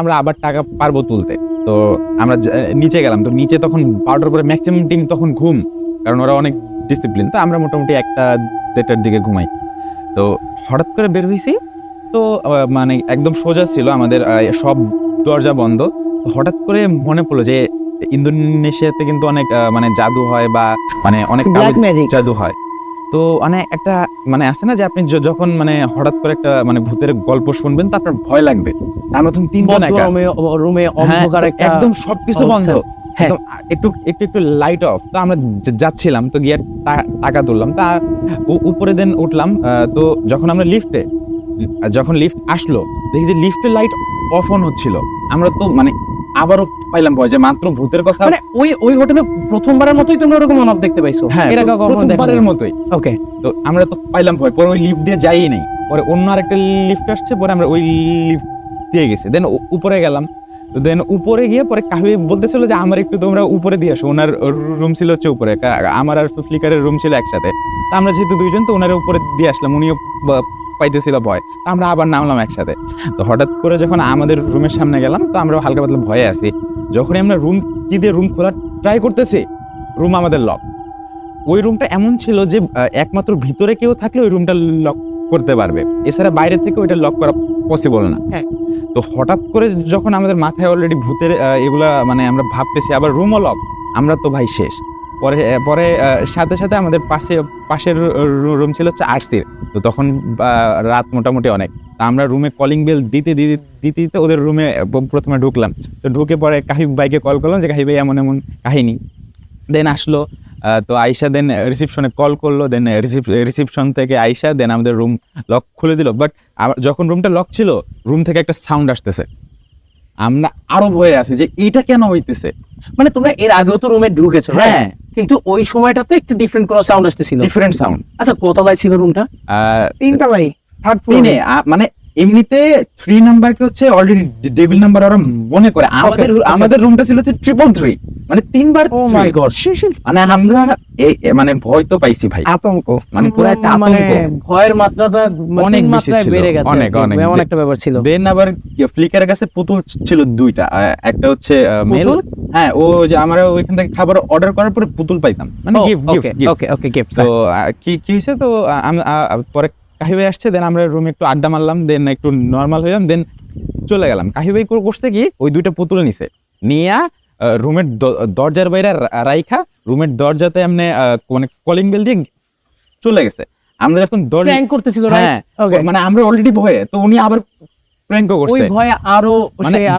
আমরা আবার টাকা পারবো তুলতে। তো আমরা নিচে গেলাম। তো নিচে তখন 12টার পরে ম্যাক্সিমাম টিম তখন ঘুম, কারণ ওরা অনেক ডিসিপ্লিন। তো আমরা মোটামুটি 1টা-1:30টার দিকে ঘুমাই। তো হঠাৎ করে বের হইছি। তো মানে একদম সোজা ছিল আমাদের, সব দরজা বন্ধ। তো হঠাৎ করে মনে পড়লো যে ইন্দোনেশিয়াতে কিন্তু অনেক মানে জাদু হয় বা মানে অনেক ব্ল্যাক ম্যাজিক জাদু হয়। তো মানে একটা মানে আছে না যে আপনি যখন মানে হঠাৎ করে একটা মানে ভূতের গল্প শুনবেন তো আপনার ভয় লাগবে। আমরা তখন 3 জন একা রুমে হ্যাঁ, অন্ধকার একটা একদম সবকিছু বন্ধ। হ্যাঁ। একদম একটু লাইট অফ। তো আমরা যাচ্ছিলাম, তো গিয়ে টাকা তুললাম। তা উপরে দেন উঠলাম। তো যখন আমরা যখন লিফট আসলো, দেখি যে লিফটের লাইট অফ অন হচ্ছিল। আমরা তো মানে আবারও পাইলাম ভয় যে মাত্র ভূতের কথা। মানে ওই হোটেলে প্রথমবারের মতোই তোমরা এরকম অন অফ দেখতে পাইছো? হ্যাঁ, এর আগে কখনো প্রথমবারের মতোই। ওকে। তো আমরা তো পাইলাম ভয়, পরে ওই লিফট দিয়ে যাই নাই। পরে অন্য আরেকটা লিফট আসছে, পরে আমরা ওই লিফট দিয়ে গেছি। দেন উপরে গেলাম। তো দেন উপরে গিয়ে পরে কাহিনী বলতেছিল যে আমার একটু তোমরা উপরে দিয়ে আসো। ওনার রুম ছিল হচ্ছে উপরে, আমার আর ফ্লিকারের রুম ছিল একসাথে। তো আমরা যেহেতু দুইজন, তো ওনার উপরে দিয়ে আসলাম। উনিও পাইতেছিল ভয়। তো আমরা আবার নামলাম একসাথে। তো হঠাৎ করে যখন আমাদের রুমের সামনে গেলাম, তো আমরা হালকা পাতলা ভয়ে আছি। যখনই আমরা কি দিয়ে রুম খোলার ট্রাই করতেছি, রুম আমাদের লক। ওই রুমটা এমন ছিল যে একমাত্র ভিতরে কেউ থাকলে ওই রুমটা লক করতে পারবে, এছাড়া বাইরে থেকে ওইটা লক করা পসিবল না। হ্যাঁ। তো হঠাৎ করে যখন আমাদের মাথায় অলরেডি ভূতের এগুলা মানে আমরা ভাবতেছি, আবার রুমও লক, আমরা তো ভাই শেষ। পরে সাথে সাথে আমাদের পাশের রুম ছিল হচ্ছে আরসির। তো তখন রাত মোটামুটি অনেক। তা আমরা রুমে কলিং বেল দিতে দিতে ওদের রুমে প্রথমে ঢুকলাম। তো ঢুকে পরে কাহিব ভাইকে কল করলাম যে কাহিব ভাই এমন এমন কাহিনী। দেন আসলো। তো আয়শা দেন রিসিপশনে কল করলো। দেন রিসিপশন থেকে আয়শা দেন আমাদের রুম লক খুলে দিল। বাট যখন রুমটা লক ছিল, রুম থেকে একটা সাউন্ড আসতেছে। আমরা আরো ভয়ে আছি যে এটা কেন হইতেছে। মানে তোমরা এর আগেও তো রুমে ঢুকেছো? হ্যাঁ, কিন্তু ওই সময়টাতে একটু ডিফারেন্ট কোনো সাউন্ড আসতেছিল। Different sound. আচ্ছা, কতলায় ছিল রুমটা? 3তলায়, থার্ড তিনে ফ্লোরে। মানে এমনিতে 3 নাম্বারকে হচ্ছে অলরেডি ডেভিল নাম্বার ওরা মনে করে। আমাদের রুমটা ছিল হচ্ছে 333, মানে 3বার। ও মাই গড। মানে আমরা মানে ভয় তো পাইছি ভাই, আতঙ্ক। মানে পুরো একটা মানে আতঙ্ক। ভয়ের মাত্রাটা অনেক তিন বেশি মাত্রায় ছিল, বেড়ে গেছে। অনেক। এমন একটা ব্যাপার ছিল। দেন আবার ফ্লিকারের কাছে পুতুল ছিল 2টা। একটা হচ্ছে মেল। পুতুল? হ্যাঁ, ও যে আমরা ওইখান থেকে খাবার অর্ডার করার পরে পুতুল পাইতাম, মানে গিফট। ওকে গিফট। তো কি হয়েছে, তো পরে কাহিবাই আসছে। দেন আমরা রুমে একটু আড্ডা মারলাম, দেন একটু নর্মাল হইলাম, দেন চলে গেলাম। কাহিবাই করতে কি ওই 2টা পুতুল নিছে, নিয়া রুমের দরজার বাইরে রাইখা রুমের দরজাতে এমনি মানে কলিং বেল দিয়ে চলে গেছে। আমরা যখন দরজা প্র্যাঙ্ক করতেছিল, হ্যাঁ, ওকে। মানে আমরা অলরেডি ভয়ে, তো উনি আবার প্র্যাঙ্ক করছে। ওই ভয়ে আরো মানে সে